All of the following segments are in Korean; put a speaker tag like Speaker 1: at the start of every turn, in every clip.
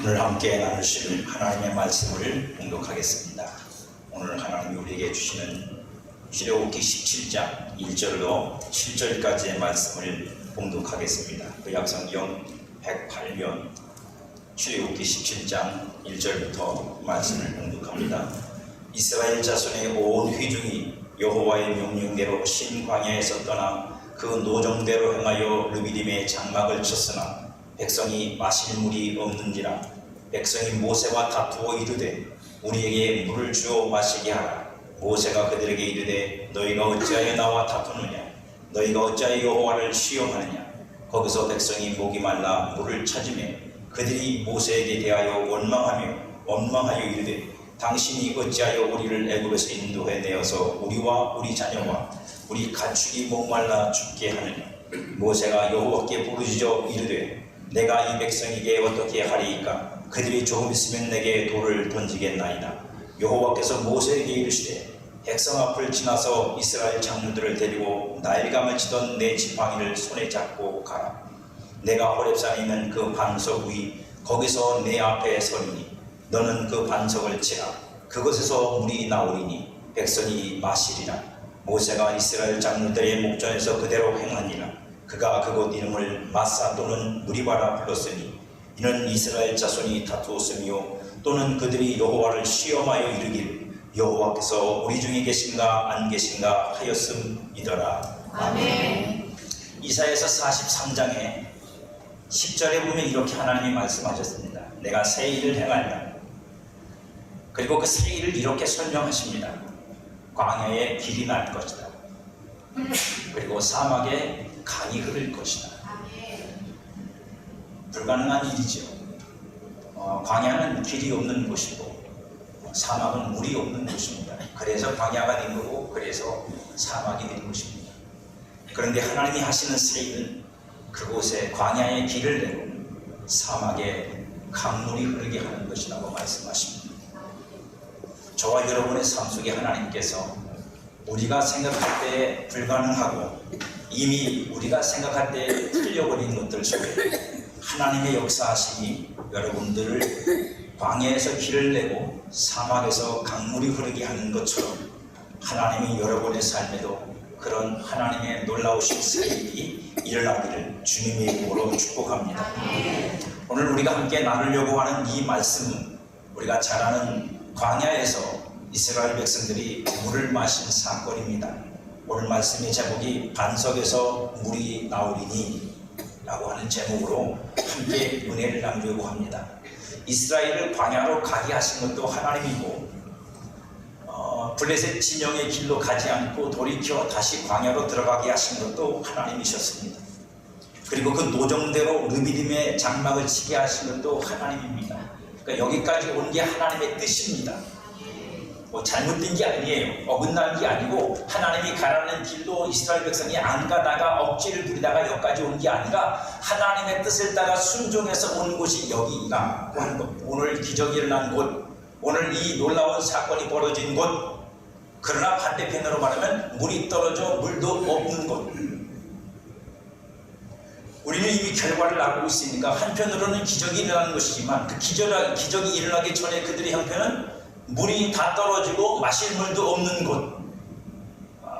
Speaker 1: 오늘 함께 나누실 하나님의 말씀을 봉독하겠습니다. 오늘 하나님이 우리에게 주시는 출애굽기 17장 1절로 7절까지의 말씀을 봉독하겠습니다. 구약성경 108면 출애굽기 17장 1절부터 말씀을 봉독합니다. 이스라엘 자손의 온 회중이 여호와의 명령대로 신광야에서 떠나 그 노정대로 행하여 르비딤에 장막을 쳤으나 백성이 마실 물이 없는지라. 백성이 모세와 다투어 이르되 우리에게 물을 주어 마시게 하라. 모세가 그들에게 이르되 너희가 어찌하여 나와 다투느냐. 너희가 어찌하여 여호와를 시험하느냐. 거기서 백성이 목이 말라 물을 찾으매 그들이 모세에게 대하여 원망하여 이르되 당신이 어찌하여 우리를 애굽에서 인도해 내어서 우리와 우리 자녀와 우리 가축이 목말라 죽게 하느냐. 모세가 여호와께 부르짖어 이르되 내가 이 백성에게 어떻게 하리이까. 그들이 조금 있으면 내게 돌을 던지겠나이다. 여호와께서 모세에게 이르시되 백성 앞을 지나서 이스라엘 장로들을 데리고 나일강을 치던 내 지팡이를 손에 잡고 가라. 내가 호렙산에 있는 그 반석 위 거기서 내 앞에 서리니 너는 그 반석을 치라. 그것에서 물이 나오리니 백성이 마시리라. 모세가 이스라엘 장로들의 목전에서 그대로 행하니라. 그가 그곳 이름을 마사 또는 무리바라 불렀으니 이는 이스라엘 자손이 다투었으며 또는 그들이 여호와를 시험하여 이르길 여호와께서 우리 중에 계신가 안 계신가 하였음이더라.
Speaker 2: 아멘.
Speaker 1: 이사야서 43장에 10절에 보면 이렇게 하나님이 말씀하셨습니다. 내가 새 일을 행하리라. 그리고 그 새 일을 이렇게 설명하십니다. 광야에 길이 날 것이다. 그리고 사막에 강이 흐를 것이다. 불가능한 일이죠. 광야는 길이 없는 곳이고 사막은 물이 없는 곳입니다. 그래서 광야가 된 거고 그래서 사막이 된 것입니다. 그런데 하나님이 하시는 새 일은 그곳에 광야에 길을 내고 사막에 강물이 흐르게 하는 것이라고 말씀하십니다. 저와 여러분의 삶 속에 하나님께서 우리가 생각할 때 불가능하고 이미 우리가 생각할 때 틀려버린 것들 속에 하나님의 역사하심이 여러분들을 광야에서 길을 내고 사막에서 강물이 흐르게 하는 것처럼 하나님이 여러분의 삶에도 그런 하나님의 놀라우신 새 일이 일어나기를 주님의 이름으로 축복합니다. 오늘 우리가 함께 나누려고 하는 이 말씀은 우리가 잘 아는 광야에서 이스라엘 백성들이 물을 마신 사건입니다. 오늘 말씀의 제목이 반석에서 물이 나오리니 라고 하는 제목으로 함께 은혜를 나누려고 합니다. 이스라엘을 광야로 가게 하신 것도 하나님이고 블레셋 진영의 길로 가지 않고 돌이켜 다시 광야로 들어가게 하신 것도 하나님이셨습니다. 그리고 그 노정대로 르비딤의 장막을 치게 하신 것도 하나님입니다. 그러니까 여기까지 온 게 하나님의 뜻입니다. 잘못된 게 아니에요. 어긋난 게 아니고 하나님이 가라는 길로 이스라엘 백성이 안 가다가 억지를 부리다가 여기까지 온 게 아니라 하나님의 뜻을 따라 순종해서 온 곳이 여기라고 하는 것. 오늘 기적이 일어난 곳, 오늘 이 놀라운 사건이 벌어진 곳. 그러나 반대편으로 말하면 물이 떨어져 물도 없는 곳. 우리는 이미 결과를 알고 있으니까 한편으로는 기적이 일어나는 것이지만 그 기적이 일어나기 전에 그들의 형편은 물이 다 떨어지고 마실 물도 없는 곳,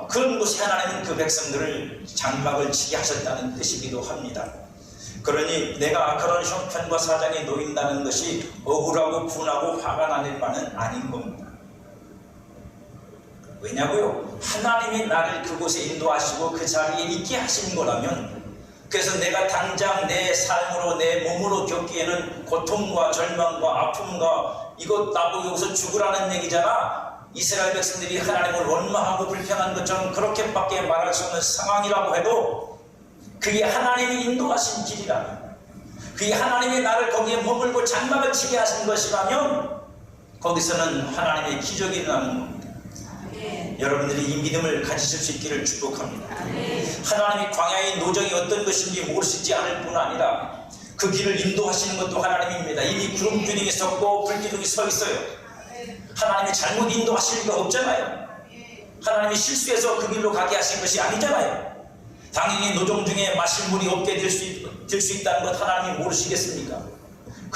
Speaker 1: 그런 곳에 하나님은 그 백성들을 장막을 치게 하셨다는 뜻이기도 합니다. 그러니 내가 그런 형편과 사정에 놓인다는 것이 억울하고 분하고 화가 나는 바는 아닌 겁니다. 왜냐고요? 하나님이 나를 그곳에 인도하시고 그 자리에 있게 하신 거라면, 그래서 내가 당장 내 삶으로 내 몸으로 겪기에는 고통과 절망과 아픔과 이것 나보고 여기서 죽으라는 얘기잖아. 이스라엘 백성들이 하나님을 원망하고 불평한 것처럼 그렇게밖에 말할 수 없는 상황이라고 해도 그게 하나님이 인도하신 길이라면, 그게 하나님이 나를 거기에 머물고 장막을 치게 하신 것이라면 거기서는 하나님의 기적이 일어나는 겁니다. 여러분들이 이 믿음을 가지실 수 있기를 축복합니다. 하나님이 광야의 노정이 어떤 것인지 모르시지 않을 뿐 아니라 그 길을 인도하시는 것도 하나님입니다. 이미 구름기둥이 섰고 불기둥이 서 있어요. 하나님이 잘못 인도하실 리가 없잖아요. 하나님이 실수해서 그 길로 가게 하신 것이 아니잖아요. 당연히 노정 중에 마실 물이 없게 될 수 있다는 것 하나님이 모르시겠습니까?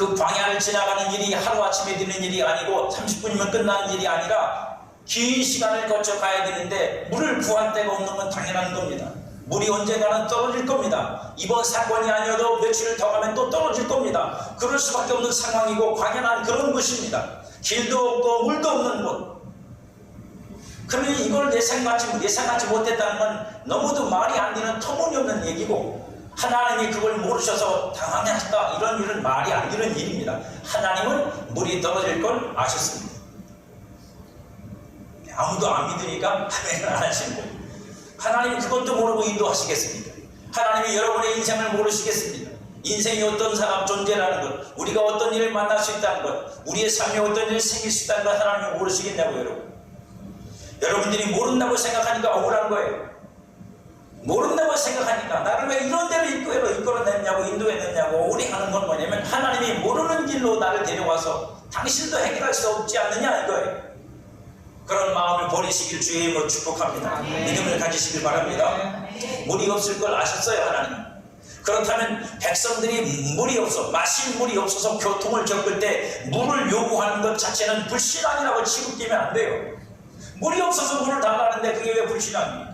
Speaker 1: 그 광야를 지나가는 일이 하루아침에 되는 일이 아니고 30분이면 끝나는 일이 아니라 긴 시간을 거쳐 가야 되는데 물을 구할 데가 없는 건 당연한 겁니다. 물이 언젠가는 떨어질 겁니다. 이번 사건이 아니어도 며칠을 더 가면 또 떨어질 겁니다. 그럴 수밖에 없는 상황이고 광야는 그런 것입니다. 길도 없고 물도 없는 곳. 그러면 이걸 예상하지 못했다는 건 너무도 말이 안 되는 터무니없는 얘기고, 하나님이 그걸 모르셔서 당황했다, 이런 일은 말이 안 되는 일입니다. 하나님은 물이 떨어질 걸 아셨습니다. 아무도 안 믿으니까 아멘을 안 하시는 거예요. 하나님이 그것도 모르고 인도하시겠습니까? 하나님이 여러분의 인생을 모르시겠습니까? 인생이 어떤 사람 존재라는 것, 우리가 어떤 일을 만날 수 있다는 것, 우리의 삶에 어떤 일이 생길 수 있다는 것 하나님이 모르시겠냐고요, 여러분. 여러분들이 모른다고 생각하니까 억울한 거예요. 모른다고 생각하니까 나를 왜 이런 데로 이끌어냈냐고, 인도해냈냐고 억울해하는 건 뭐냐면, 하나님이 모르는 길로 나를 데려와서 당신도 해결할 수 없지 않느냐 이거예요. 그런 마음을 버리시길 주의 이름으로 축복합니다. 믿음을 가지시길 바랍니다. 물이 없을 걸 아셨어요, 하나님. 그렇다면 백성들이 마실 물이 없어서 교통을 겪을 때 물을 요구하는 것 자체는 불신앙이라고 취급되면 안 돼요. 물이 없어서 물을 달라는데 그게 왜 불신앙입니까?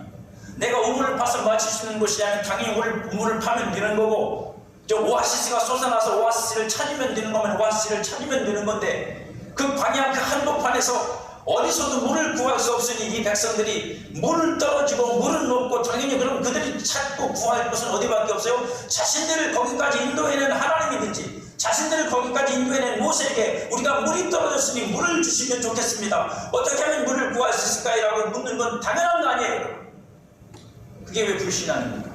Speaker 1: 내가 우물을 파서 마실 수 있는 것이 아니라 당연히 우물을 파면 되는 거고, 저 오아시스가 솟아나서 오아시스를 찾으면 되는 거면 오아시스를 찾으면 되는 건데, 그 광야 그 한복판에서 어디서도 물을 구할 수 없으니 이 백성들이 물을 떨어지고 물은 없고, 당연히 그럼 그들이 찾고 구할 것은 어디밖에 없어요? 자신들을 거기까지 인도해낸 하나님이든지, 자신들을 거기까지 인도해낸 모세에게 우리가 물이 떨어졌으니 물을 주시면 좋겠습니다, 어떻게 하면 물을 구할 수 있을까요? 라고 묻는 건 당연한 거 아니에요. 그게 왜 불신앙입니까?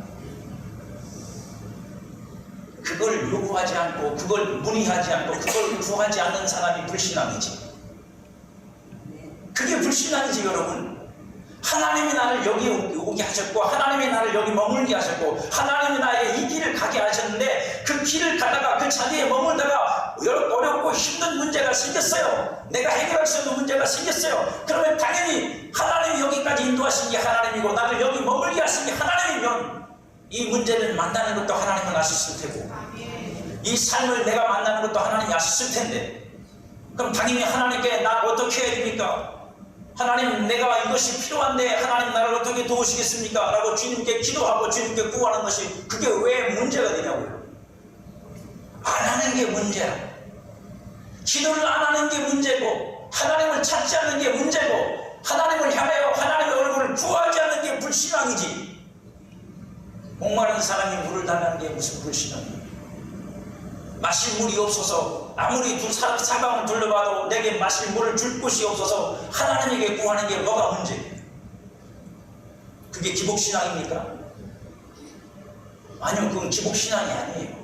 Speaker 1: 그걸 요구하지 않고, 그걸 문의하지 않고, 그걸 구하지 않는 사람이 불신앙이지. 그게 불신앙이지, 여러분. 하나님이 나를 여기 오게 하셨고, 하나님이 나를 여기 머물게 하셨고, 하나님이 나에게 이 길을 가게 하셨는데, 그 길을 가다가 그 자리에 머물다가 어렵고 힘든 문제가 생겼어요. 내가 해결할 수 없는 문제가 생겼어요. 그러면 당연히 하나님이 여기까지 인도하신 게 하나님이고, 나를 여기 머물게 하신 게 하나님이면 이 문제를 만나는 것도 하나님은 아셨을 테고, 이 삶을 내가 만나는 것도 하나님이 아셨을 텐데, 그럼 당연히 하나님께 나 어떻게 해야 됩니까? 하나님, 내가 이것이 필요한데 하나님 나를 어떻게 도우시겠습니까? 라고 주님께 기도하고 주님께 구하는 것이, 그게 왜 문제가 되냐고요. 안 하는 게 문제야. 기도를 안 하는 게 문제고, 하나님을 찾지 않는 게 문제고, 하나님을 향하여 하나님의 얼굴을 구하지 않는 게 불신앙이지. 목마른 사람이 물을 달라는 게 무슨 불신앙이에요? 마실 물이 없어서 아무리 사방을 둘러봐도 내게 마실 물을 줄 곳이 없어서 하나님에게 구하는 게 뭐가 문제예요? 그게 기복신앙입니까? 아니요, 그건 기복신앙이 아니에요.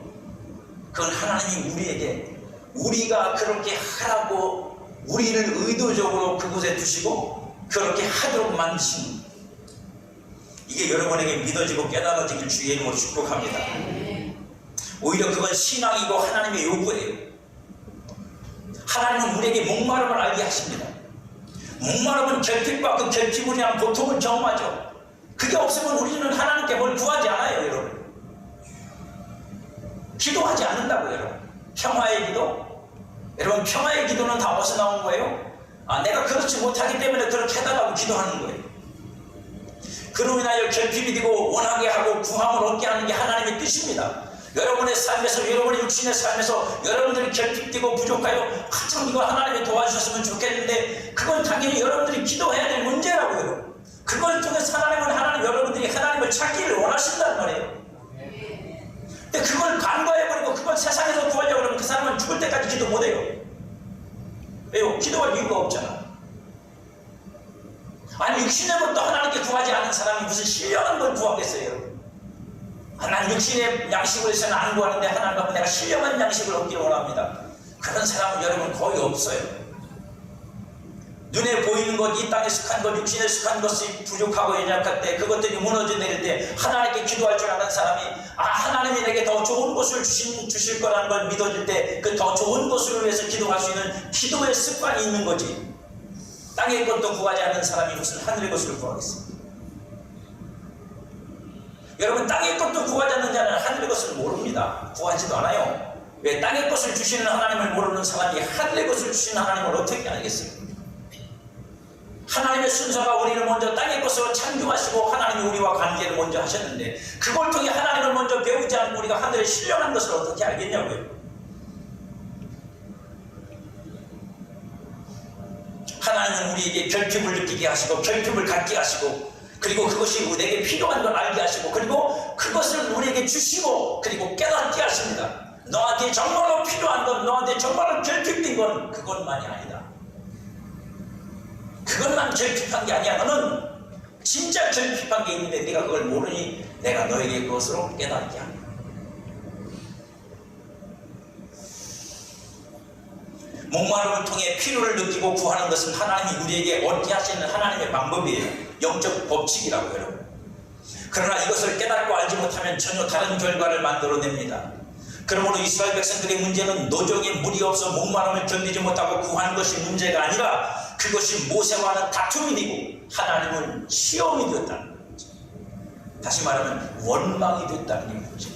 Speaker 1: 그건 하나님이 우리에게, 우리가 그렇게 하라고 우리를 의도적으로 그곳에 두시고 그렇게 하도록 만드신 거예요. 이게 여러분에게 믿어지고 깨달아지길 주의 이름으로 축복합니다. 오히려 그건 신앙이고 하나님의 요구예요. 하나님은 우리에게 목마름을 알게 하십니다. 목마름은 결핍과 그 결핍으로 인한 고통을 경험하죠. 그게 없으면 우리는 하나님께 뭘 구하지 않아요, 여러분. 기도하지 않는다고요, 여러분. 평화의 기도? 여러분, 평화의 기도는 다 어디서 나온 거예요? 내가 그렇지 못하기 때문에 그렇게 해달라고 기도하는 거예요. 그로 인하여 결핍이 되고 원하게 하고 구함을 얻게 하는 게 하나님의 뜻입니다. 여러분의 삶에서, 여러분의 육신의 삶에서 여러분들이 결핍되고 부족하여 참 이거 하나님이 도와주셨으면 좋겠는데, 그건 당연히 여러분들이 기도해야 될 문제라고요. 그걸 통해서 하나님, 여러분들이 하나님을 찾기를 원하신단 말이에요. 근데 그걸 간과해버리고 그걸 세상에서 구하려고 그러면 그 사람은 죽을 때까지 기도 못해요. 왜요? 기도할 이유가 없잖아. 아니, 육신의 것도 하나님께 구하지 않은 사람이 무슨 신령한 걸 구하겠어요? 난 육신의 양식을 해서는 안 구하는데 하나님 앞에 내가 신령한 양식을 얻기를 원합니다. 그런 사람은 여러분 거의 없어요. 눈에 보이는 것, 이 땅에 속한 것, 육신에 속한 것이 부족하고 연약할 때, 그것들이 무너져 내릴 때 하나님께 기도할 줄 아는 사람이, 하나님이 내게 더 좋은 것을 주실 거라는 걸 믿어질 때 그 더 좋은 것을 위해서 기도할 수 있는 기도의 습관이 있는 거지. 땅의 것도 구하지 않는 사람이 무슨 하늘의 것을 구하겠습니까? 여러분, 땅의 것도 구하지 않는 자는 하늘의 것을 모릅니다. 구하지도 않아요. 왜 땅의 것을 주시는 하나님을 모르는 사람이 하늘의 것을 주시는 하나님을 어떻게 알겠어요? 하나님의 순서가 우리를 먼저 땅의 것으로 창조하시고 하나님이 우리와 관계를 먼저 하셨는데 그걸 통해 하나님을 먼저 배우지 않고 우리가 하늘에 신령한 것을 어떻게 알겠냐고요. 하나님은 우리에게 결핍을 느끼게 하시고 결핍을 갖게 하시고 그리고 그것이 우리에게 필요한 걸 알게 하시고 그리고 그것을 우리에게 주시고 그리고 깨닫게 하십니다. 너한테 정말로 필요한 건 너한테 정말로 결핍된 건 그것만이 아니다. 그것만 결핍한 게 아니야. 너는 진짜 결핍한 게 있는데 네가 그걸 모르니 내가 너에게 그것으로 깨닫게 합니다. 목마름을 통해 필요를 느끼고 구하는 것은 하나님이 우리에게 얻게 하시는 하나님의 방법이에요. 영적 법칙이라고 여러분. 그러나 이것을 깨닫고 알지 못하면 전혀 다른 결과를 만들어냅니다. 그러므로 이스라엘 백성들의 문제는 노정에 물이 없어 목마름을 견디지 못하고 구하는 것이 문제가 아니라 그것이 모세와는 다툼이 되고 하나님은 시험이 되었다는 거죠. 다시 말하면 원망이 됐다는 거죠.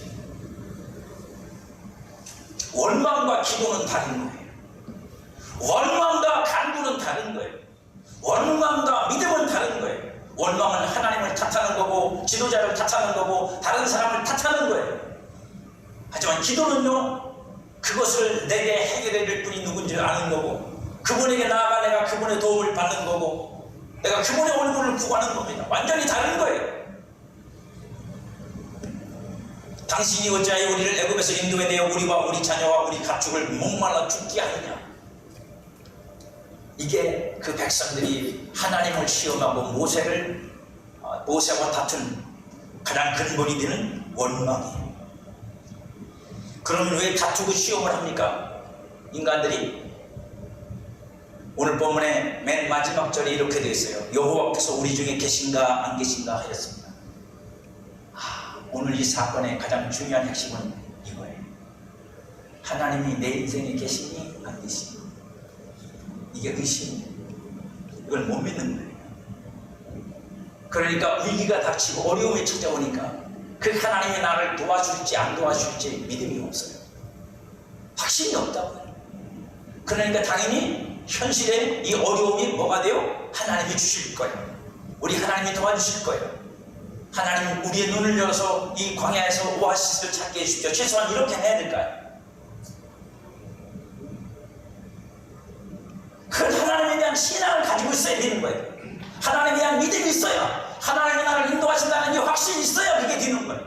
Speaker 1: 원망과 기도는 다른 거예요. 원망과 간구는 다른 거예요. 원망과 믿음은 다른 거예요. 원망은 하나님을 탓하는 거고 지도자를 탓하는 거고 다른 사람을 탓하는 거예요. 하지만 기도는요, 그것을 내게 해결해 줄 분이 누군지 아는 거고 그분에게 나아가 내가 그분의 도움을 받는 거고 내가 그분의 얼굴을 구하는 겁니다. 완전히 다른 거예요. 당신이 어찌하여 우리를 애굽에서 인도해내어 우리와 우리 자녀와 우리 가축을 목말라 죽게 하느냐. 이게 그 백성들이 하나님을 시험하고 모세와 다툰 가장 근본이 되는 원망이에요. 그러면 왜 다투고 시험을 합니까? 인간들이. 오늘 본문의 맨 마지막 절에 이렇게 되어 있어요. 여호와께서 우리 중에 계신가 안 계신가 하였습니다. 오늘 이 사건의 가장 중요한 핵심은 이거예요. 하나님이 내 인생에 계시니 안 계시니. 이게 의심이에요. 이걸 못 믿는 거예요. 그러니까 위기가 닥치고 어려움이 찾아오니까 그 하나님이 나를 도와줄지 안 도와줄지 믿음이 없어요. 확신이 없다고요. 그러니까 당연히 현실에 이 어려움이 뭐가 돼요? 하나님이 주실 거예요. 우리 하나님이 도와주실 거예요. 하나님 우리의 눈을 열어서 이 광야에서 오아시스를 찾게 해주십시오. 최소한 이렇게 해야 될까요? 그 하나님에 대한 신앙을 가지고 있어야 되는 거예요. 하나님에 대한 믿음이 있어야 하나님이 나를 인도하신다는 이 확신이 있어야 그게 되는 거예요.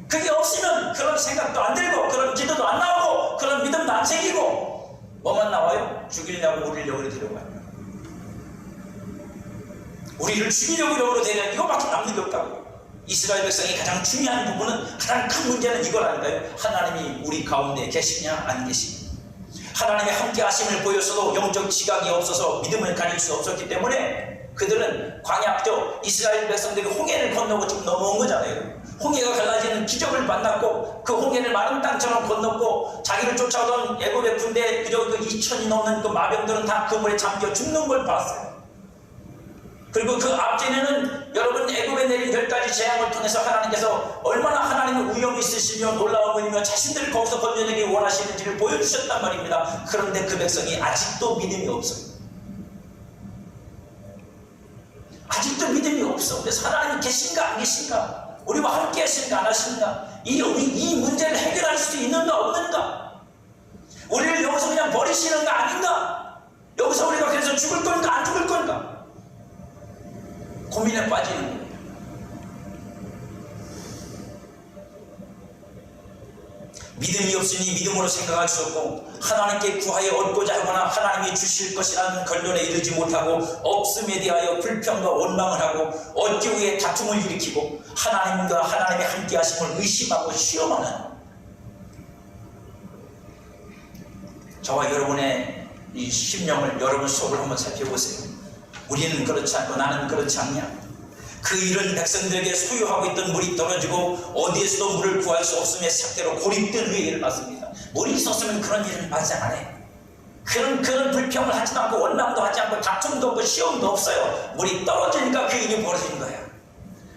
Speaker 1: 그게 없으면 그런 생각도 안 들고 그런 기도도 안 나오고 그런 믿음도 안 생기고 뭐만 나와요? 죽이려고 우리를 데려가요. 우리를 죽이려고 데려가는 이거밖에 남는 게 없다고. 이스라엘 백성이 가장 중요한 부분은 가장 큰 문제는 이거라니까요. 하나님이 우리 가운데 계시냐 안 계시냐. 하나님의 함께 하심을 보였어도 영적 지각이 없어서 믿음을 가질 수 없었기 때문에 그들은 광야죠. 이스라엘 백성들이 홍해를 건너고 지금 넘어온 거잖아요. 홍해가 갈라지는 기적을 만났고 그 홍해를 마른 땅처럼 건넜고 자기를 쫓아오던 애굽의 군대 그저 그 2천이 넘는 그 마병들은 다 그 물에 잠겨 죽는 걸 봤어요. 그리고 그 앞전에는 여러분 애굽에 내린 10가지 재앙을 통해서 하나님께서 얼마나 하나님의 위엄이 있으시며 놀라운 분이며 자신들을 거기서 건져내기 원하시는지를 보여주셨단 말입니다. 그런데 그 백성이 아직도 믿음이 없어요. 아직도 믿음이 없어. 그래서 하나님이 계신가 안 계신가, 우리와 함께 하신가 안 하신가, 이 문제를 해결할 수 있는가 없는가, 우리를 여기서 그냥 버리시는가 아닌가, 여기서 우리가 그래서 죽을 건가 안 죽을 건가 고민에 빠지는 거예요. 믿음이 없으니 믿음으로 생각할 수 없고 하나님께 구하여 얻고자 하거나 하나님이 주실 것이라는 결론에 이르지 못하고 없음에 대하여 불평과 원망을 하고 얻기 위해 다툼을 일으키고 하나님과 하나님의 함께 하심을 의심하고 시험하는, 저와 여러분의 이 심령을, 여러분 속을 한번 살펴보세요. 우리는 그렇지 않고 나는 그렇지 않냐? 그 이런 백성들에게 소유하고 있던 물이 떨어지고 어디에서도 물을 구할 수 없음의 상태로 고립된 후에 일을 받습니다. 물이 있었으면 그런 일은 발생 안 해. 그런 불평을 하지도 않고 원망도 하지 않고 다툼도 없고 시험도 없어요. 물이 떨어지니까 그 일이 벌어지는 거예요.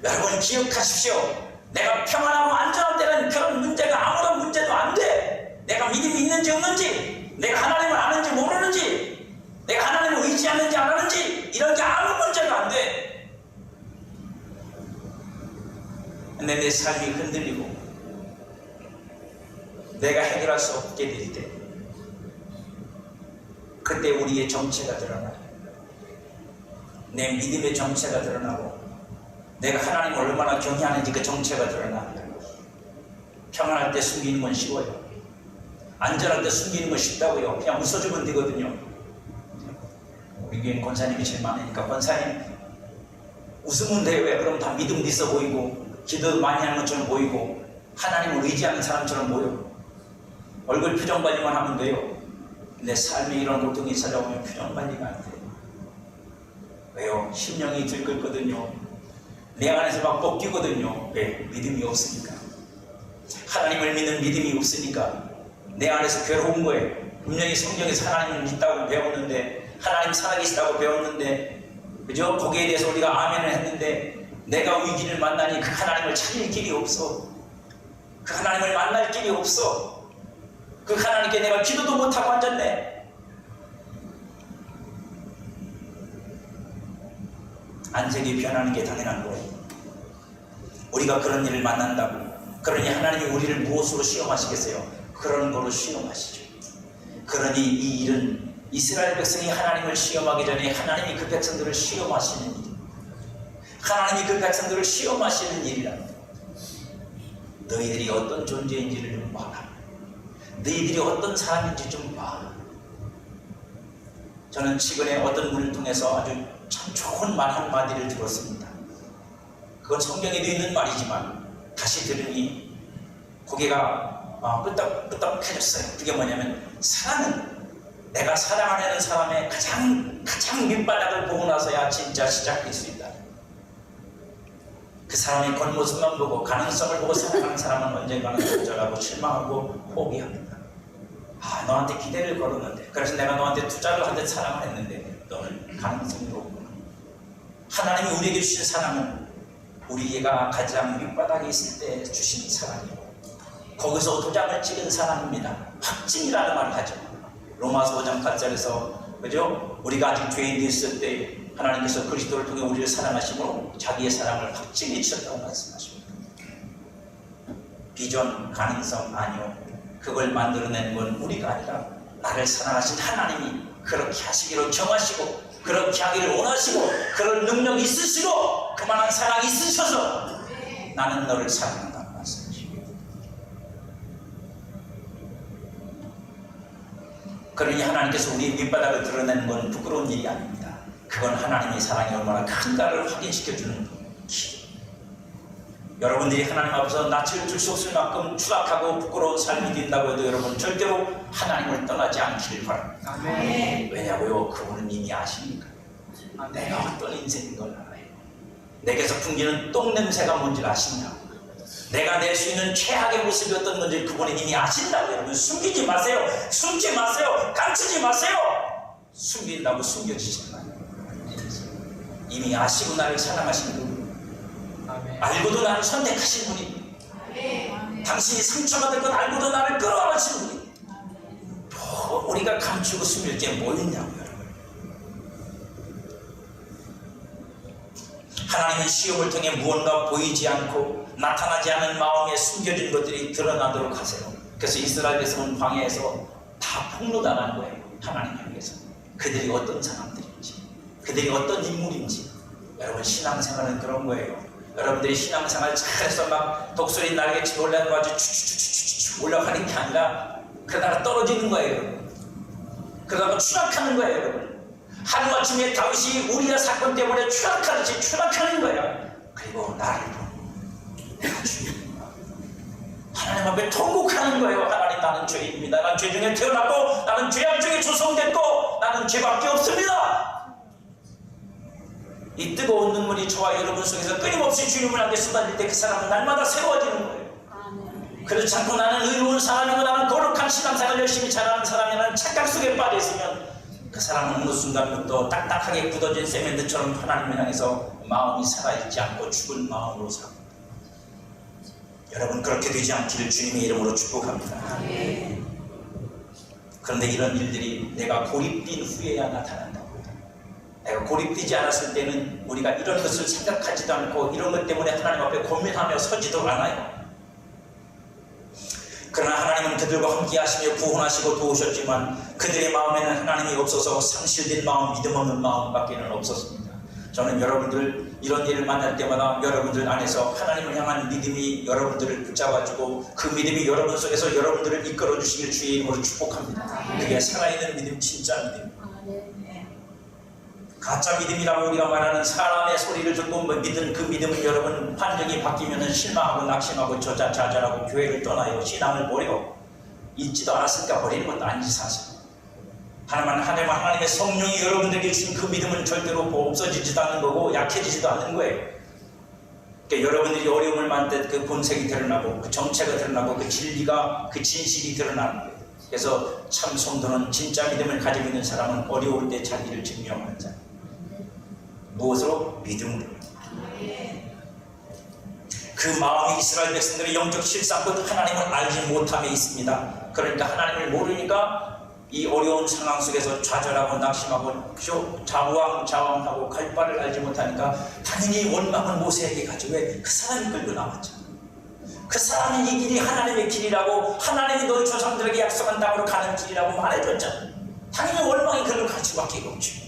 Speaker 1: 여러분 기억하십시오. 내가 평안하고 안전할 때는 그런 문제가 아무런 문제도 안 돼. 내가 믿음이 있는지 없는지, 내가 하나님을 아는지 모르는지, 내가 하나님을 의지하는지 안 하는지, 이런 게 아무 문제가 안 돼. 근데 내 삶이 흔들리고 내가 해결할 수 없게 될 때, 그때 우리의 정체가 드러나요. 내 믿음의 정체가 드러나고 내가 하나님을 얼마나 경외하는지 그 정체가 드러나요. 평안할 때 숨기는 건 쉬워요. 안전할 때 숨기는 건 쉽다고요. 그냥 웃어주면 되거든요. 우리 교회는 권사님이 제일 많으니까, 권사님 웃으면 돼요. 왜? 그럼 다 믿음도 있어 보이고 기도 많이 하는 것처럼 보이고 하나님을 의지하는 사람처럼 보여. 얼굴 표정 관리만 하면 돼요. 내 삶에 이런 고통이 찾아오면 표정 관리가 안 돼요. 왜요? 심령이 들끓거든요. 내 안에서 막 볶이거든요. 왜? 믿음이 없으니까. 하나님을 믿는 믿음이 없으니까 내 안에서 괴로운 거예요. 분명히 성경에서 하나님을 믿다고 배웠는데, 하나님 살아계시다고 배웠는데, 그죠? 거기에 대해서 우리가 아멘을 했는데, 내가 위기를 만나니 그 하나님을 찾을 길이 없어. 그 하나님을 만날 길이 없어. 그 하나님께 내가 기도도 못하고 앉았네. 안색이 변하는 게 당연한 거예요. 우리가 그런 일을 만난다고, 그러니 하나님이 우리를 무엇으로 시험하시겠어요? 그런 거로 시험하시죠. 그러니 이 일은 이스라엘 백성이 하나님을 시험하기 전에 하나님이 그 백성들을 시험하시는 일, 하나님이 그 백성들을 시험하시는 일이랍니다. 너희들이 어떤 존재인지를 좀 봐라. 너희들이 어떤 사람인지 좀 봐. 저는 최근에 어떤 분을 통해서 아주 참 좋은 말 한마디를 들었습니다. 그건 성경에도 있는 말이지만 다시 들으니 고개가 끄덕끄덕해졌어요. 그게 뭐냐면, 사랑은 내가 사랑하는 사람의 가장 밑바닥을 보고 나서야 진짜 시작될 수 있다. 그 사람의 겉모습만 보고 가능성을 보고 사랑하는 사람은 언젠가는 좌절하고 실망하고 포기합니다. 너한테 기대를 걸었는데, 그래서 내가 너한테 투자를 하는데 사랑을 했는데 너는 가능성이 없구나. 하나님이 우리에게 주신 사랑은 우리가 가장 밑바닥에 있을 때 주신 사랑이에요. 거기서 도장을 찍은 사랑입니다. 확증이라는 말을 하죠. 로마서 5장 8절에서, 그죠? 우리가 아직 죄인이 있을 때 하나님께서 그리스도를 통해 우리를 사랑하심으로 자기의 사랑을 확증해 주셨다고 말씀하십니다. 비전, 가능성 아니요. 그걸 만들어낸 건 우리가 아니라 나를 사랑하신 하나님이 그렇게 하시기로 정하시고, 그렇게 하기를 원하시고, 그런 능력이 있으시고, 그만한 사랑이 있으셔서 나는 너를 사랑한다고 말씀하십니다. 그러니 하나님께서 우리의 밑바닥을 드러내는 건 부끄러운 일이 아닙니다. 그건 하나님의 사랑이 얼마나 큰가를 확인시켜주는 길. 여러분들이 하나님 앞에서 낯을 들 수 없을 만큼 추락하고 부끄러운 삶이 된다고 해도 여러분 절대로 하나님을 떠나지 않기를 바랍니다.
Speaker 2: 아멘.
Speaker 1: 왜냐고요? 그분은 이미 아십니까? 내가 어떤 인생인 걸 알아요. 내게서 풍기는 똥냄새가 뭔지 아십니다. 내가 낼 수 있는 최악의 모습이 어떤 건지 그분은 이미 아신다고. 여러분 숨기지 마세요. 숨지 마세요. 감추지 마세요. 숨긴다고 숨겨지잖아요. 이미 아시고 나를 사랑하신 분, 알고도 나를 선택하신 분이, 당신이 상처가 될 것 알고도 나를 끌어안으신 분이, 우리가 감추고 숨길 게 뭐 있냐고요. 여러분, 하나님은 시험을 통해 무언가 보이지 않고 나타나지 않은 마음에 숨겨진 것들이 드러나도록 하세요. 그래서 이스라엘 백성은 광야에서 다 폭로당한 거예요. 하나님께서 그들이 어떤 사람들인지, 그들이 어떤 인물인지. 여러분 신앙생활은 그런 거예요. 여러분들이 신앙생활 잘해서 막 독수리 날개치 올라가지고 추추추추추 올라가는 게 아니라 그러다가 떨어지는 거예요. 여러분. 그러다가 추락하는 거예요. 여러분. 하루아침에 다윗이 우리야 사건 때문에 추락하듯이 추락하는 거야. 그리고 나를 보고 내가 주인이구나. 하나님 앞에 통곡하는 거예요. 하나님, 나는 죄인입니다. 나는 죄 중에 태어났고 나는 죄악 중에 조성됐고 나는 죄밖에 없습니다. 이 뜨거운 눈물이 저와 여러분 속에서 끊임없이 주님을 향해 쏟아질 때 그 사람은 날마다 새로워지는 거예요. 그렇지 않고 나는 의로운 사람이고 나는 거룩한 신앙생활을 열심히 잘하는 사람이라는 착각 속에 빠져 있으면 그 사람은 어느 순간부터 딱딱하게 굳어진 세멘트처럼 하나님을 향해서 마음이 살아있지 않고 죽은 마음으로 삽니다. 여러분 그렇게 되지 않기를 주님의 이름으로 축복합니다. 그런데 이런 일들이 내가 고립된 후에야 나타난다고. 내가 고립되지 않았을 때는 우리가 이런 것을 생각하지도 않고 이런 것 때문에 하나님 앞에 고민하며 서지도 않아요. 그러나 하나님은 그들과 함께 하시며 구원하시고 도우셨지만 그들의 마음에는 하나님이 없어서 상실된 마음, 믿음 없는 마음밖에는 없었습니다. 저는 여러분들 이런 일을 만날 때마다 여러분들 안에서 하나님을 향한 믿음이 여러분들을 붙잡아주고 그 믿음이 여러분 속에서 여러분들을 이끌어 주시길 주의 이름으로 축복합니다. 그게 살아있는 믿음, 진짜 믿음. 가짜 믿음이라고 우리가 말하는 사람의 소리를 듣고 믿은 그 믿음은 여러분 환경이 바뀌면 실망하고 낙심하고 좌절하고 교회를 떠나요. 신앙을 버려. 잊지도 않았으니까 버리는 것도 아니지 사실. 하나님의 성령이 여러분들에게 주신 그 믿음은 절대로 없어지지도 않는 거고 약해지지도 않는 거예요. 그러니까 여러분들이 어려움을 만날 때 그 본색이 드러나고 그 정체가 드러나고 그 진리가 그 진실이 드러나는 거예요. 그래서 참 성도는 진짜 믿음을 가지고 있는 사람은 어려울 때 자기를 증명하는 자예요. 무엇으로? 믿음으로. 그 마음이 이스라엘 백성들의 영적 실상껏 하나님을 알지 못함에 있습니다. 그러니까 하나님을 모르니까 이 어려운 상황 속에서 좌절하고 낙심하고 자왕하고 갈 바를 알지 못하니까 당연히 원망은 모세에게 가죠. 왜? 그 사람이 끌고 나왔죠. 그 사람이 이 길이 하나님의 길이라고 하나님이 너희 조상들에게 약속한 땅으로 가는 길이라고 말해줬잖아요. 당연히 원망이 그를 갈 수밖에 없죠.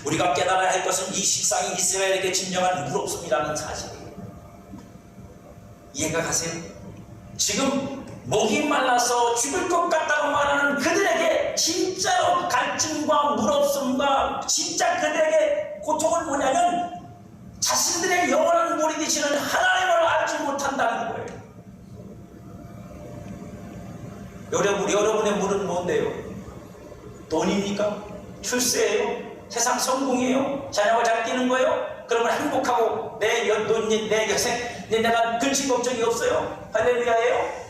Speaker 1: 우리가 깨달아야 할 것은 이 식상이 이스라엘에게 진정한 물없음이라는 사실이에요. 이해가 가세요? 지금 목이 말라서 죽을 것 같다고 말하는 그들에게 진짜로 갈증과 물없음과 진짜 그들에게 고통은 뭐냐면 자신들의 영원한 물이 되시는 하나님을 알지 못한다는 거예요. 여러분의 물은 뭔데요? 돈입니까? 출세예요? 세상 성공이에요? 자녀가 잘 뛰는 거예요? 그러면 행복하고 내 여생 내가 근심 걱정이 없어요? 할렐루야예요?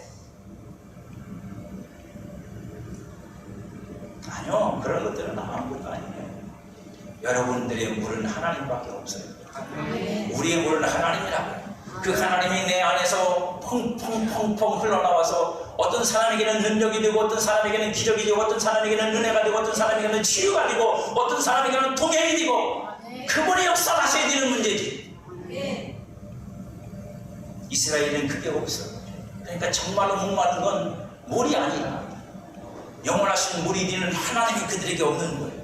Speaker 1: 아니요, 그런 것들은 아무것도 아니에요. 여러분들의 물은 하나님밖에 없어요. 우리의 물은 하나님이라고요. 그 하나님이 내 안에서 펑펑펑펑 흘러나와서 어떤 사람에게는 능력이 되고 어떤 사람에게는 기적이 되고 어떤 사람에게는 은혜가 되고 어떤 사람에게는 치유가 되고 어떤 사람에게는 동행이 되고 그분의 역사하셔야 되는 문제지. 이스라엘은 그게 없어요. 그러니까 정말로 목마른 건 물이 아니라 영원하신 물이 되는 하나님이 그들에게 없는 거예요.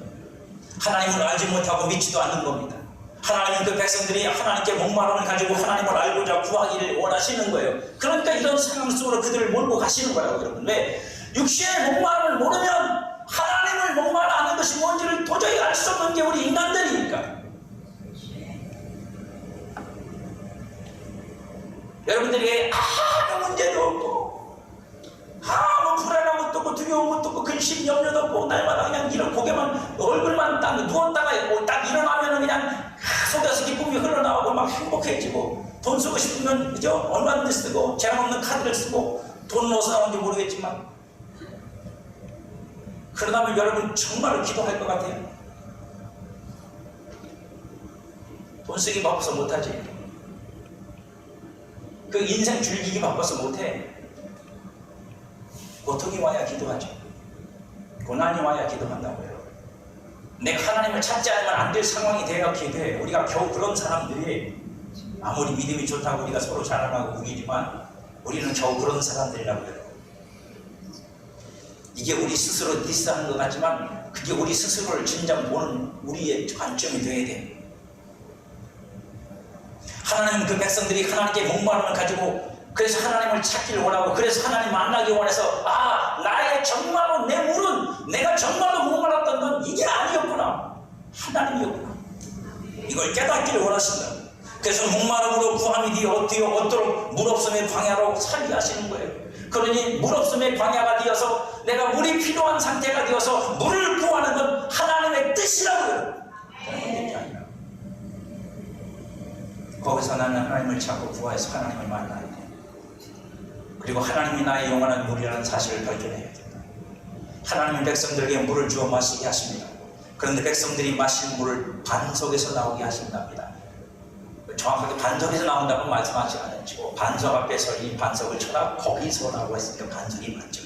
Speaker 1: 하나님을 알지 못하고 믿지도 않는 겁니다. 하나님은 그 백성들이 하나님께 목마름을 가지고 하나님을 알고자 구하기를 원하시는 거예요. 그러니까 이런 상황 속으로 그들을 몰고 가시는 거라고 여러분. 왜? 육신의 목마름을 모르면 하나님을 목마르는 것이 뭔지를 도저히 알 수 없는 게 우리 인간들이니까. 여러분들에게 아무 문제도 없고 아무 불안한 것도 없고 두려운 것도 없고 근심 염려도 없고 날마다 그냥 이런 고개만 얼굴만 딱 누웠다가 딱 일어나면 그냥 속에서 기쁨이 흘러나오고 막 행복해지고 돈 쓰고 싶으면 그죠? 얼마든지 쓰고 제한 없는 카드를 쓰고 돈 어디서 나오는지 모르겠지만 그러다면 여러분 정말로 기도할 것 같아요? 돈 쓰기 바빠서 못하지. 그 인생 즐기기 바빠서 못해. 고통이 와야 기도하죠. 고난이 와야 기도한다고요. 내가 하나님을 찾지 않으면 안 될 상황이 되었기에 돼. 우리가 겨우 그런 사람들이 아무리 믿음이 좋다고 우리가 서로 자랑하고 우기지만 우리는 겨우 그런 사람들이라고요. 이게 우리 스스로 디스하는 것 같지만 그게 우리 스스로를 진정 보는 우리의 관점이 되어야 돼. 하나님은 그 백성들이 하나님께 목마름을 가지고 그래서 하나님을 찾기를 원하고 그래서 하나님 만나기 원해서 나의 정말로 내 물은 내가 정말로 목말랐던 건 이게 아니었구나. 하나님이었구나. 이걸 깨닫기를 원하신다. 그래서 목마름으로 구함이 되어도록 물없음의 광야로 살게 하시는 거예요. 그러니 물없음의 광야가 되어서 내가 물이 필요한 상태가 되어서 물을 구하는 건 하나님의 뜻이라고요. 거기서 나는 하나님을 찾고 구하여서 하나님을 만나야 돼. 그리고 하나님이 나의 영원한 물이라는 사실을 발견해야 된다. 하나님은 백성들에게 물을 주어 마시게 하십니다. 그런데 백성들이 마실 물을 반석에서 나오게 하신답니다. 정확하게 반석에서 나온다고 말씀하지 않으시고 반석 앞에서 이 반석을 쳐다 거기서 나오고 했으니까 반석이 맞죠.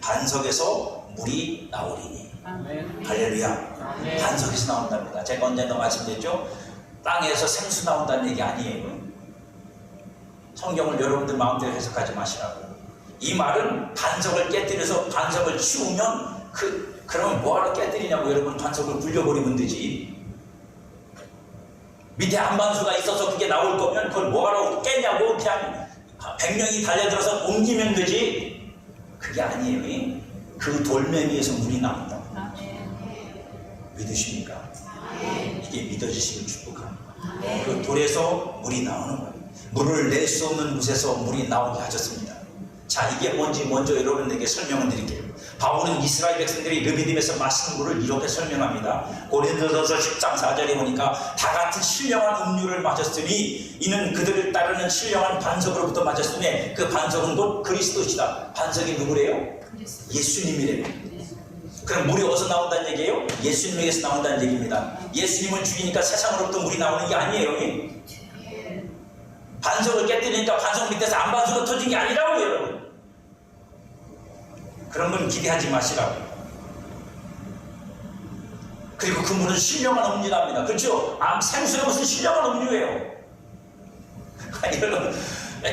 Speaker 1: 반석에서 물이 나오리니.
Speaker 2: 아멘.
Speaker 1: 할렐루야.
Speaker 2: 아멘.
Speaker 1: 반석에서 나온답니다. 제가 언제나 말씀드렸죠. 땅에서 생수 나온다는 얘기 아니에요. 성경을 여러분들 마음대로 해석하지 마시라고. 이 말은 반석을 깨뜨려서 반석을 치우면 그러면 뭐하러 깨뜨리냐고. 여러분, 반석을 굴려버리면 되지. 밑에 안반수가 있어서 그게 나올 거면 그걸 뭐하러 깨냐고. 그냥 100명이 달려들어서 옮기면 되지. 그게 아니에요. 그 돌멩이에서 물이 나온다. 믿으십니까? 이게 믿어지시면 축복합니다. 그 돌에서 물이 나오는 거예요. 물을 낼 수 없는 곳에서 물이 나오게 하셨습니다. 자, 이게 뭔지 먼저 여러분에게 설명을 드릴게요. 바울은 이스라엘 백성들이 르비딤에서 마시는 물을 이렇게 설명합니다. 고린도전서 10장 4절에 보니까 다 같은 신령한 음료를 마셨으니 이는 그들을 따르는 신령한 반석으로부터 마셨으니 그 반석은 곧 그리스도시다. 반석이 누구래요? 예수님이래요. 그럼 물이 어디서 나온다는 얘기예요? 예수님에게서 나온다는 얘기입니다. 예수님을 죽이니까 세상으로부터 물이 나오는 게 아니에요. 반석을 깨뜨리니까 반석 밑에서 안반수가 터진 게 아니라고, 여러분. 그런 건 기대하지 마시라고. 그리고 그 물은 신령한 음료랍니다. 그렇죠? 생수가 무슨 신령한 음료예요? 아니, 여러분,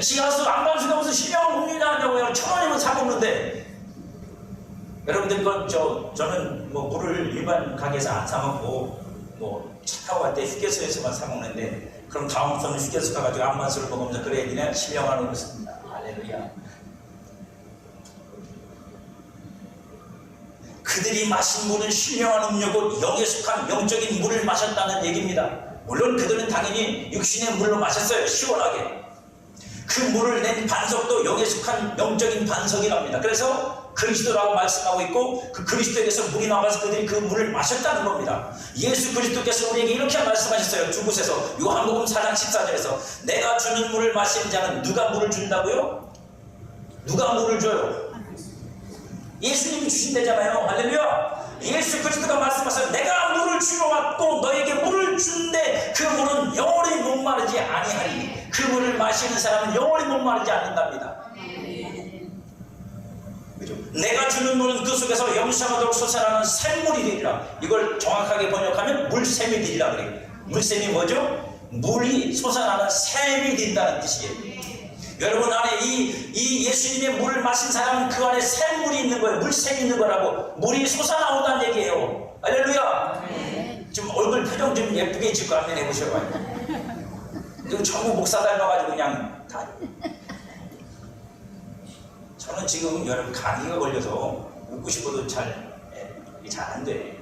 Speaker 1: 지하수 안반수가 무슨 신령한 음료냐 하냐고요. 1,000원이면 사먹는데. 여러분들, 저는 뭐 물을 일반 가게에서 안 사먹고, 차 타고 갈 때 휴게소에서만 사먹는데, 그럼 다음부터는 휴게소 가가지고 안반수를 먹으면서 그래, 니네 신령한 음료 씁니다. 할렐루야. 그들이 마신 물은 신령한 음료고 영에 속한 영적인 물을 마셨다는 얘기입니다. 물론 그들은 당연히 육신의 물로 마셨어요. 시원하게. 그 물을 낸 반석도 영에 속한 영적인 반석이랍니다. 그래서 그리스도라고 말씀하고 있고 그 그리스도에게서 물이 나와서 그들이 그 물을 마셨다는 겁니다. 예수 그리스도께서 우리에게 이렇게 말씀하셨어요. 두 곳에서. 요한복음 4장 14절에서 내가 주는 물을 마시는 자는 누가 물을 준다고요? 누가 물을 줘요? 예수님이 주신대잖아요. 할렐루야. 예수 그리스도가 말씀하셔서 내가 물을 주러 왔고 너에게 물을 주는데 그 물은 영원히 목마르지 아니하리니 그 물을 마시는 사람은 영원히 목마르지 않는답니다. 그죠? 내가 주는 물은 그 속에서 영생하도록 솟아나는 샘물이 되리라. 이걸 정확하게 번역하면 물샘이 되리라 그래요. 물샘이 뭐죠? 물이 솟아나는 샘이 된다는 뜻이에요. 여러분 안에 이 예수님의 물을 마신 사람은 그 안에 샘물이 있는 거예요. 물샘이 있는 거라고. 물이 솟아나온다는 얘기예요. 할렐루야. 좀 얼굴 표정 좀 예쁘게 짓고 한번 해보셔봐요. 지금 전부 목사 닮아가지고 그냥 다. 저는 지금 여러분 감기가 걸려서 웃고 싶어도 잘 안 돼.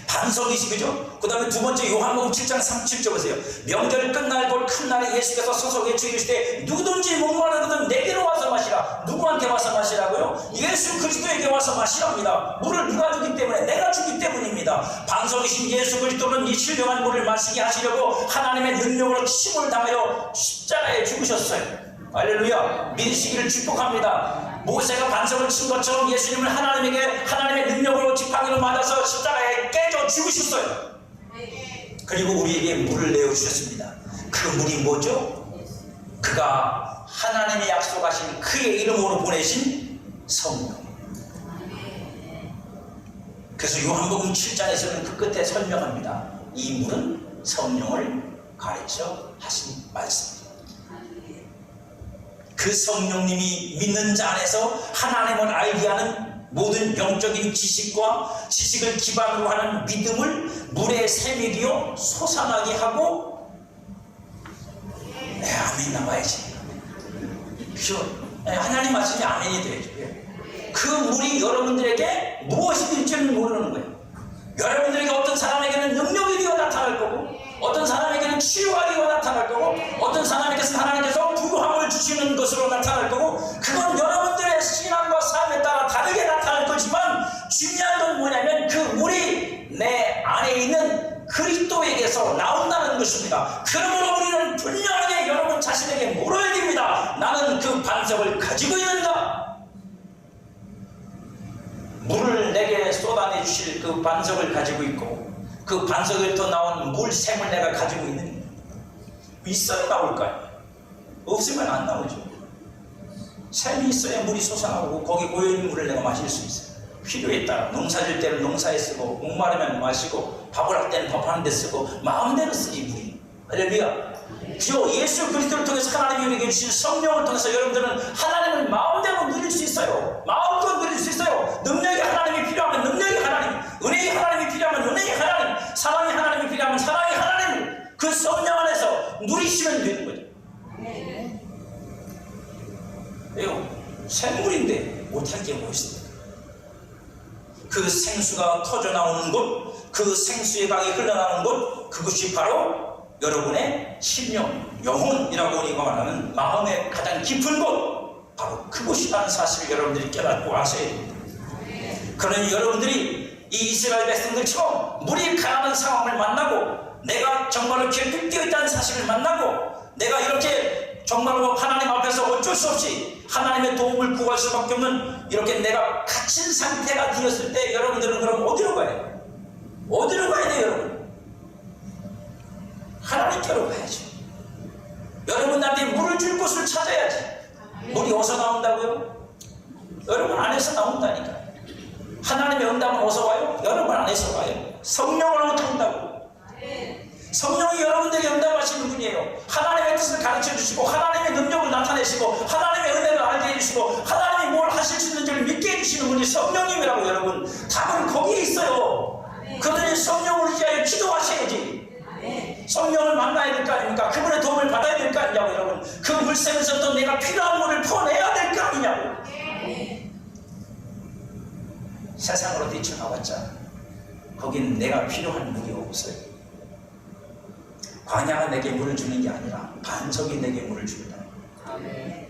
Speaker 1: 반석이시, 그죠? 그 다음에 두 번째 요한복음 7장 37절 보세요. 명절 끝날 곧 큰 날에 예수께서 서서 외치시되 누구든지 목마르거든 내게로 와서 마시라. 누구한테 와서 마시라고요? 예수 그리스도에게 와서 마시랍니다. 물을 누가 주기 때문에? 내가 주기 때문입니다. 반석이신 예수 그리스도는 이 신령한 물을 마시게 하시려고 하나님의 능력으로 침을 당하여 십자가에 죽으셨어요. 할렐루야. 믿으시기를 축복합니다. 모세가 반석을 친 것처럼 예수님을 하나님의 능력으로 지팡이로 맞아서 십자가에 깨져 죽으셨어요. 그리고 우리에게 물을 내어주셨습니다. 그 물이 뭐죠? 그가 하나님의 약속하신 그의 이름으로 보내신 성령. 그래서 요한복음 7장에서는 그 끝에 설명합니다. 이 물은 성령을 가르쳐 하신 말씀입니다. 그 성령님이 믿는 자 안에서 하나님을 알게 하는 모든 영적인 지식을 기반으로 하는 믿음을 물의 샘이 되어 솟아나게 하고 아멘 나와야지. 그죠? 하나님 말씀이 아멘이 돼야죠. 그 물이 여러분들에게 무엇이 될지는 모르는 거예요. 여러분들에게 어떤 사람에게는 능력이 되어 나타날 거고 어떤 사람에게는 치유가 되어 나타날 거고 어떤 사람에게서 하나님께서 부유함을 주시는 것으로 나타날 거고 그건 여러분들의 신앙과 삶에 따라 다르게 나타날 거지만 중요한 건 뭐냐면 그 물이 내 안에 있는 그리스도에게서 나온다는 것입니다. 그러므로 우리는 분명하게 여러분 자신에게 물어야 됩니다. 나는 그 반석을 가지고 있는가? 물을 내게 쏟아내 주실 그 반석을 가지고 있고 그 반석에서 나온 물샘을 내가 가지고 있는 있어야 나올까요? 없으면 안 나오죠. 샘이 있어야 물이 솟아나고 거기 고여있는 물을 내가 마실 수 있어요. 필요에 따라 농사질 때는 농사에 쓰고 목마르면 마시고 밥을 할 때는 밥하는 데 쓰고 마음대로 쓰지 물이. 할렐루야. 주여 예수 그리스도를 통해서 하나님이 우리에게 주신 성령을 통해서 여러분들은 하나님을 마음대로 누릴 수 있어요. 마음껏 누릴 수 있어요. 능력이 하나님이 필요하면 능력이 하나님, 은혜이 하나님이 필요하면 은혜이 하나님, 사랑이 하나님이 필요하면 사랑이 하나님, 그 성령 안에서 누리시면 되는 거죠. 왜요? 샘물인데 못할 게 뭐 있습니까? 그 생수가 터져 나오는 곳, 그 생수의 강이 흘러나오는 곳, 그것이 바로 여러분의 심령, 영혼이라고 우리가 말하는 마음의 가장 깊은 곳, 바로 그곳이라는 사실을 여러분들이 깨닫고 아셔야 됩니다. 그러니 여러분들이 이 이스라엘 백성들처럼 물이 가라는 상황을 만나고 내가 정말로 길을 뛰어 있다는 사실을 만나고 내가 이렇게 정말로 하나님 앞에서 어쩔 수 없이 하나님의 도움을 구할 수밖에 없는 이렇게 내가 갇힌 상태가 되었을 때 여러분들은 그럼 어디로 가요? 어디로 가야 돼요, 여러분? 하나님께로 가야죠. 여러분 나한테 물을 줄 곳을 찾아야지. 물이 어디서 나온다고요? 여러분 안에서 나온다니까. 하나님의 응답은 어디서 와요? 여러분 안에서 와요. 성령으로부터 온다고. 성령이 여러분들에게 응답하시는 분이에요. 하나님의 뜻을 가르쳐 주시고 하나님의 능력을 나타내시고 하나님의 은혜를 알게 해주시고 하나님이 뭘 하실 수 있는지를 믿게 해주시는 분이 성령님이라고. 여러분 답은 거기에 있어요. 그러니 성령을 위하여 기도하셔야지. 성령을 만나야 될 거 아닙니까? 그분의 도움을 받아야 될 거 아니냐고. 여러분 그 물샘에서 또 내가 필요한 물을 퍼내야 될 거 아니냐고. 세상으로 뛰쳐나왔자 거긴 내가 필요한 물이 없어요. 광야가 내게 물을 주는 게 아니라 반석이 내게 물을 준다.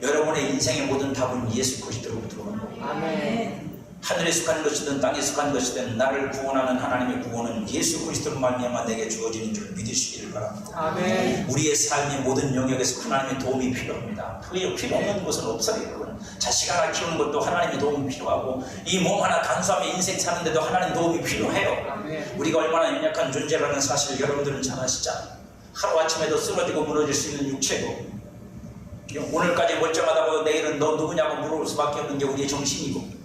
Speaker 1: 여러분의 인생의 모든 답은 예수 그리스도로부터 오는 겁니다. 하늘에 속한 것이든 땅에 속한 것이든 나를 구원하는 하나님의 구원은 예수 그리스도로 말미암아 내게 주어지는 줄 믿으시기를 바랍니다. 아멘. 우리의 삶의 모든 영역에서 하나님의 도움이 필요합니다. 필요 없는 곳은 없어요. 여러분 자식 하나 키우는 것도 하나님의 도움이 필요하고 이 몸 하나 간수하며 인생 사는데도 하나님 도움이 필요해요. 아멘. 우리가 얼마나 연약한 존재라는 사실을 여러분들은 잘 아시잖아요. 하루아침에도 쓰러지고 무너질 수 있는 육체고 오늘까지 멀쩡하다고 내일은 너 누구냐고 물어볼 수밖에 없는 게 우리의 정신이고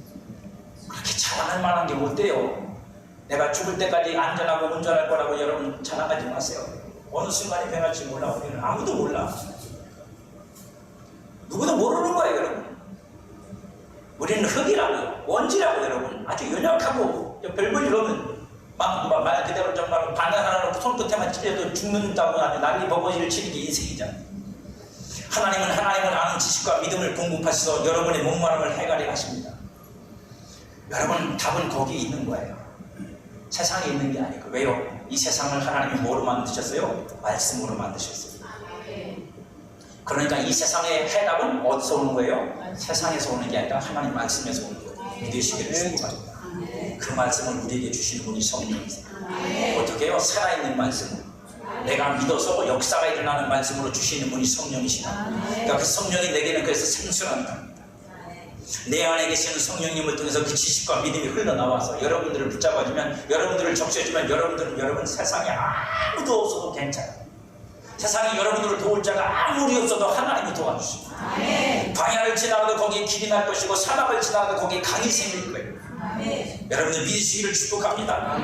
Speaker 1: 그렇게 자랑할 만한 게 못 돼요. 내가 죽을 때까지 안전하고 운전할 거라고 여러분 자랑하지 마세요. 어느 순간에 변할지 몰라. 우리는 아무도 몰라. 누구도 모르는 거예요. 여러분 우리는 흙이라고요. 원지라고. 여러분 아주 연약하고 별볼 일 없는 말 그대로 정말 바늘 하나로 손끝에만 찔려도 죽는다고 하는 난리 버거지를 치는 게 인생이잖아요. 하나님은 하나님을 아는 지식과 믿음을 공급하셔서 여러분의 목마름을 해결해 하십니다. 여러분 답은 거기에 있는 거예요. 세상에 있는 게 아니고. 왜요? 이 세상을 하나님이 뭐로 만드셨어요? 말씀으로 만드셨어요. 그러니까 이 세상의 해답은 어디서 오는 거예요? 세상에서 오는 게 아니라 하나님 말씀에서 오는 거예요. 믿으시기를 축복합니다. 그 말씀을 우리에게 주시는 분이 성령이세요. 어떻게 해요? 살아있는 말씀으로 내가 믿어서 역사가 일어나는 말씀으로 주시는 분이 성령이시다. 그러니까 그 성령이 내게는 그래서 생수란다. 내 안에 계시는 성령님을 통해서 그 지식과 믿음이 흘러나와서 여러분들을 붙잡아주면, 여러분들을 적셔주면 여러분 세상에 아무도 없어도 괜찮아요. 세상에 여러분들을 도울 자가 아무리 없어도 하나님이 도와주시고, 광야를 지나가도 거기에 길이 날 것이고 사막을 지나가도 거기에 강이 생길 거예요. 여러분들 믿으시기를 축복합니다.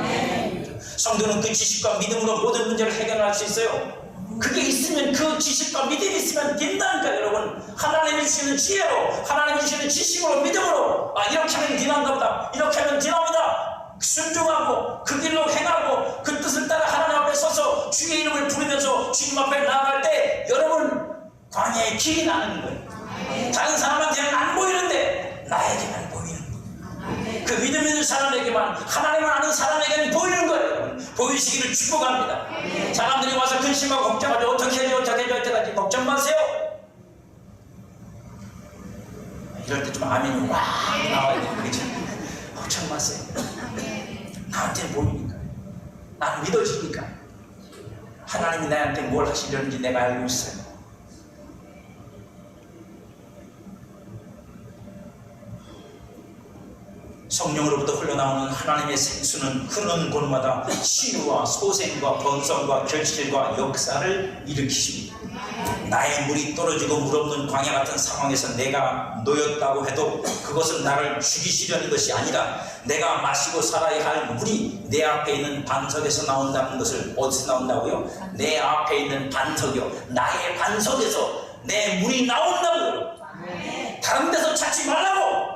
Speaker 1: 성도는 그 지식과 믿음으로 모든 문제를 해결할 수 있어요. 그게 있으면, 그 지식과 믿음이 있으면 된다니까. 여러분 하나님이 주시는 지혜로, 하나님이 주시는 지식으로, 믿음으로, 이렇게 하면 되는가 보다, 이렇게 하면 되나보다 순종하고 그 길로 행하고 그 뜻을 따라 하나님 앞에 서서 주의 이름을 부르면서 주님 앞에 나아갈 때 여러분 광야의 길이 나는 거예요. 다른 사람한테는 안 보이는데 나에게만 보이는 거예요. 그 믿음 있는 사람에게만, 하나님을 아는 사람에게는 보이는 거예요. 보이시기를 축복합니다. 사람들이 와서 근심하고 걱정하죠. 어떻게 해줘, 어떻게 해줘, 어떡하지. 걱정 마세요. 이럴 때 좀 아멘이 와 나와야 돼요. 그렇죠? 걱정 마세요. 나한테 보이니까, 나는 믿어지니까, 하나님이 나한테 뭘 하시려는지 내가 알고 있어요. 성령으로부터 흘러나오는 하나님의 생수는 흐르는 곳마다 치유와 소생과 번성과 결실과 역사를 일으키십니다. 나의 물이 떨어지고 물 없는 광야 같은 상황에서 내가 놓였다고 해도 그것은 나를 죽이시려는 것이 아니라 내가 마시고 살아야 할 물이 내 앞에 있는 반석에서 나온다는 것을. 어디서 나온다고요? 내 앞에 있는 반석이요, 나의 반석에서 내 물이 나온다고요. 다른 데서 찾지 말라고.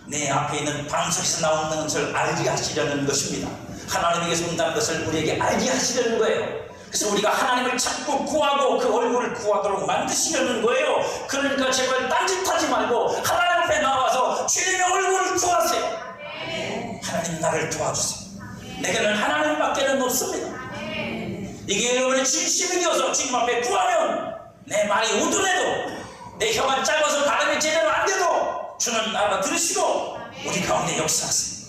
Speaker 1: 내 앞에 있는 반석에서 나오는 것을 알게 하시려는 것입니다. 하나님에게서 온다는 것을 우리에게 알게 하시려는 거예요. 그래서 우리가 하나님을 찾고 구하고 그 얼굴을 구하도록 만드시려는 거예요. 그러니까 제발 딴짓하지 말고 하나님 앞에 나와서 주님의 얼굴을 구하세요. 하나님 나를 도와주세요. 내게는 하나님밖에는 없습니다. 이게 여러분의 진심이 되어서 주님 앞에 구하면 내 말이 우둔해도 내 혀가 짧아서 발음이 제대로 안 돼도 주는 알아들으시고 우리 가운데 역사하세요.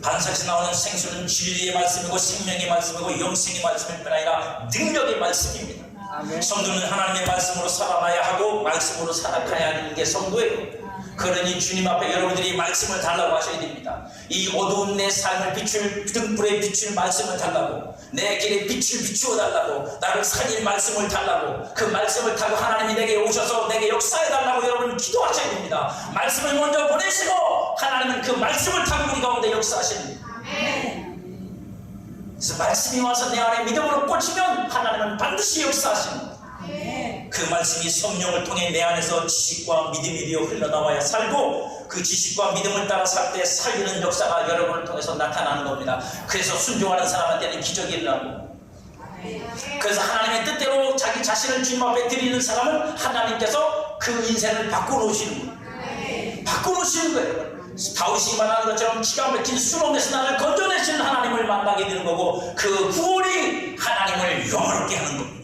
Speaker 1: 반석에서 나오는 생수는 진리의 말씀이고 생명의 말씀이고 영생의 말씀일 뿐 아니라 능력의 말씀입니다. 성도는 하나님의 말씀으로 살아가야 하고 말씀으로 살아가야 하는 게 성도예요. 그러니 주님 앞에 여러분들이 말씀을 달라고 하셔야 됩니다. 이 어두운 내 삶을 비출, 등불에 비출 말씀을 달라고, 내 길에 빛을 비추어 달라고, 나를 살릴 말씀을 달라고, 그 말씀을 타고 하나님이 내게 오셔서 내게 역사해 달라고 여러분 기도하셔야 됩니다. 말씀을 먼저 보내시고 하나님은 그 말씀을 타고 우리 가운데 역사하십니다. 그래서 말씀이 와서 내 안에 믿음으로 꽂히면 하나님은 반드시 역사하십니다. 그 말씀이 성령을 통해 내 안에서 지식과 믿음이 되어 흘러나와야 살고, 그 지식과 믿음을 따라 살 때 살리는 역사가 여러분을 통해서 나타나는 겁니다. 그래서 순종하는 사람한테는 기적이 일어나고, 그래서 하나님의 뜻대로 자기 자신을 주님 앞에 드리는 사람은 하나님께서 그 인생을 바꿔놓으시는 거예요. 바꿔놓으시는 거예요. 다윗이 말하는 것처럼 기가 막힌 수렁에서 나를 건져내시는 하나님을 만나게 되는 거고, 그 구원이 하나님을 영원롭게 하는 겁니다.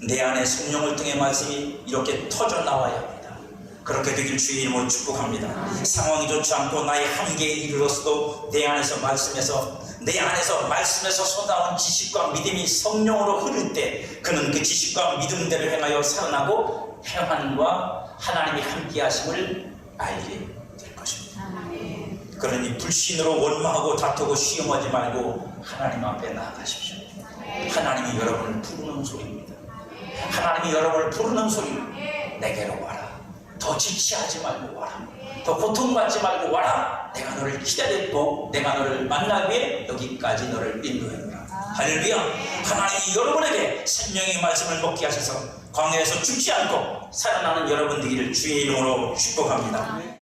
Speaker 1: 내 안에 성령을 통해 말씀이 이렇게 터져 나와야 합니다. 그렇게 되길 주의 이름으로 축복합니다. 상황이 좋지 않고 나의 한계에 이르렀어도 내 안에서 말씀에서 쏟아온 지식과 믿음이 성령으로 흐를 때 그는 그 지식과 믿음대로 행하여 살아나고 평안과 하나님이 함께 하심을 알게 될 것입니다. 그러니 불신으로 원망하고 다투고 시험하지 말고 하나님 앞에 나아가십시오. 하나님이 여러분을 부르는 소리입니다. 하나님이 여러분을 부르는 소리. 내게로 와라. 더 지체하지 말고 와라. 더 고통받지 말고 와라. 내가 너를 기다렸고 내가 너를 만나기 위해 여기까지 너를 인도해노라. 할렐루야. 하나님이 여러분에게 생명의 말씀을 먹게 하셔서 광야에서 죽지 않고 살아나는 여러분 되기를 주의 이름으로 축복합니다.